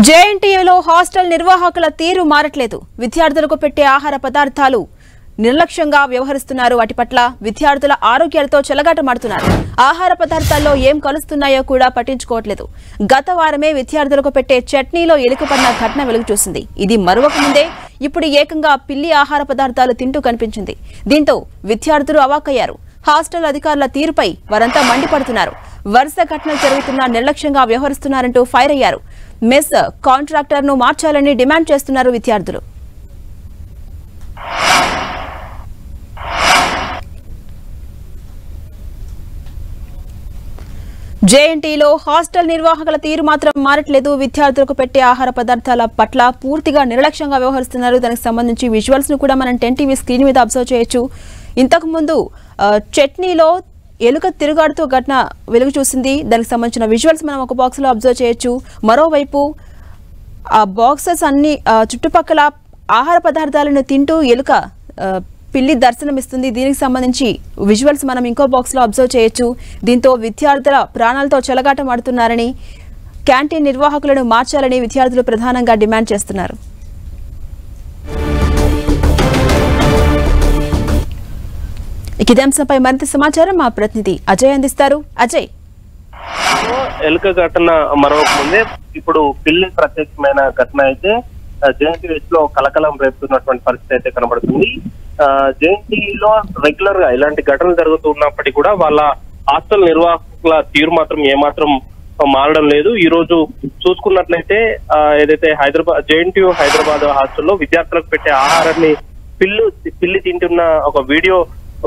జేఎన్టీయూలో hostel నిర్వాహకుల తీరు మారట్లేదు. విద్యార్థులకు పెట్టే ఆహార పదార్థాలు నిర్లక్ష్యంగా వ్యవహరిస్తున్నారు. వాటి పట్ల విద్యార్థుల ఆరోగ్యాలతో చెలగాటమాడుతున్నారు. ఆహార పదార్థాల్లో ఏం కలుస్తున్నాయో కూడా పట్టించుకోవట్లేదు. గత వారమే విద్యార్థులకు పెట్టే చట్నీలో ఎలుకపడిన ఘటన వెలుగు చూసింది. ఇది మరొక ముందే ఇప్పుడు ఏకంగా పిల్లి ఆహార పదార్థాలు తింటూ కనిపించింది. దీంతో విద్యార్థులు అవాక్కయ్యారు. హాస్టల్ అధికారుల తీరుపై వారంతా మండిపడుతున్నారు. వరుస ఘటనలు జరుగుతున్నా నిర్లక్ష్యంగా వ్యవహరిస్తున్నారంటూ ఫైర్ అయ్యారు. మెస్ కాంట్రాక్టర్ను మార్చాలని డిమాండ్ చేస్తున్నారు విద్యార్థులు. జేఎన్టీలో హాస్టల్ నిర్వాహకుల తీరు మాత్రం మారట్లేదు. విద్యార్థులకు పెట్టే ఆహార పదార్థాల పట్ల పూర్తిగా నిర్లక్ష్యంగా వ్యవహరిస్తున్నారు. దానికి సంబంధించి విజువల్స్ ను కూడా మనం 10 టీవీ స్క్రీన్ మీద అబ్జర్వ్ చేయొచ్చు. ఇంతకు ముందు చట్నీలో ఎలుక తిరుగాడుతూ ఘటన వెలుగు చూసింది. దానికి సంబంధించిన విజువల్స్ మనం ఒక బాక్స్ లో అబ్జర్వ్ చేయొచ్చు. మరోవైపు ఆ బాక్సెస్ అన్ని చుట్టుపక్కల ఆహార పదార్థాలను తింటూ ఎలుక పిల్లి దర్శనమిస్తుంది. దీనికి సంబంధించి విజువల్స్ మనం ఇంకో బాక్స్ లో అబ్జర్వ్ చేయొచ్చు. దీంతో విద్యార్థుల ప్రాణాలతో చెలగాటమాడుతున్నారని, క్యాంటీన్ నిర్వాహకులను మార్చాలని విద్యార్థులు ప్రధానంగా డిమాండ్ చేస్తున్నారు. ఇదే అంశంపై మరింత సమాచారం మా ప్రతినిధి అజయ్ అందిస్తారు. అజయ్, ఎలుక ఘటన మరొక ముందే ఇప్పుడు పిల్లి ప్రత్యేకమైన ఘటన అయితే జేఎన్టీయూఎస్ లో కలకలం రేపుతున్నటువంటి పరిస్థితి అయితే కనబడుతుంది. జేఎన్టీయూలో రెగ్యులర్ గా ఇలాంటి ఘటనలు జరుగుతున్నప్పటికీ కూడా వాళ్ళ హాస్టల్ నిర్వాహకుల తీరు మాత్రం ఏమాత్రం మారడం లేదు. ఈ రోజు చూసుకున్నట్లయితే ఏదైతే జేఎన్టీయూ హైదరాబాద్ హాస్టల్లో విద్యార్థులకు పెట్టే ఆహారాన్ని పిల్లి తింటున్న ఒక వీడియో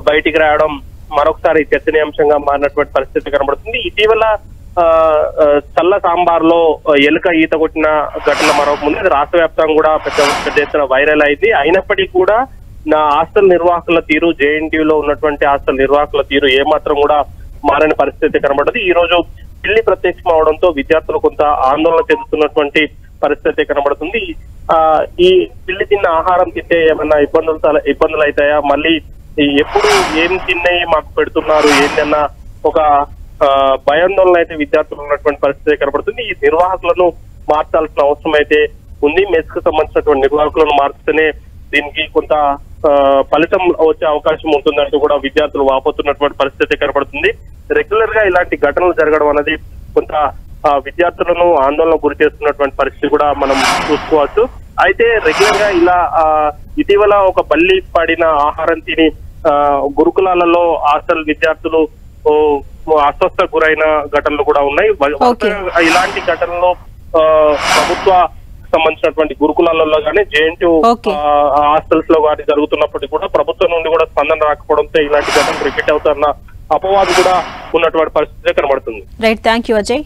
బయటికి రావడం మరొకసారి చర్చనీయాంశంగా మారినటువంటి పరిస్థితి కనబడుతుంది. ఇటీవల చల్ల సాంబార్ లో ఎలుక ఈత కొట్టిన ఘటన మరొక ముందు అది రాష్ట్ర వ్యాప్తంగా కూడా పెద్ద ఎత్తున వైరల్ అయింది. అయినప్పటికీ కూడా నా హాస్టల్ నిర్వాహకుల తీరు, జేఎన్టీయూలో ఉన్నటువంటి హాస్టల్ నిర్వాహకుల తీరు ఏమాత్రం కూడా మారని పరిస్థితి కనబడుతుంది. ఈ రోజు పిల్లి ప్రత్యక్షం అవడంతో విద్యార్థులు కొంత ఆందోళన చెందుతున్నటువంటి పరిస్థితి కనబడుతుంది. ఈ పిల్లి తిన్న ఆహారం తింటే ఏమన్నా ఇబ్బందులు అవుతాయా, మళ్ళీ ఎప్పుడు ఏం తిన్నాయి మాకు పెడుతున్నారు ఏంటన్న ఒక భయాందోళన అయితే విద్యార్థులు ఉన్నటువంటి పరిస్థితి కనబడుతుంది. ఈ నిర్వాహకులను మార్చాల్సిన అవసరం అయితే ఉంది. మెస్ కు సంబంధించినటువంటి నిర్వాహకులను మార్చితేనే దీనికి కొంత ఫలితం వచ్చే అవకాశం ఉంటుందంటూ కూడా విద్యార్థులు వాపోతున్నటువంటి పరిస్థితి కనబడుతుంది. రెగ్యులర్ గా ఇలాంటి ఘటనలు జరగడం అనేది కొంత విద్యార్థులను ఆందోళన గురి చేస్తున్నటువంటి పరిస్థితి కూడా మనం చూసుకోవచ్చు. అయితే రెగ్యులర్ గా ఇలా ఇటీవల ఒక బల్లి పడిన ఆహారం తిని గురుకులాలలో హాస్టల్ విద్యార్థులు అస్వస్థ గురైన ఘటనలు కూడా ఉన్నాయి. ఇలాంటి ఘటనలో ప్రభుత్వ సంబంధించినటువంటి గురుకులాలలో కానీ జేఎన్టీయూ హాస్టల్స్ లో కానీ జరుగుతున్నప్పటికీ కూడా ప్రభుత్వం నుండి కూడా స్పందన రాకపోవడంతో ఇలాంటి ఘటనలు రిపీట్ అవుతున్న అపవాదు కూడా ఉన్నటువంటి పరిస్థితి కనబడుతుంది. Right, thank you Ajay.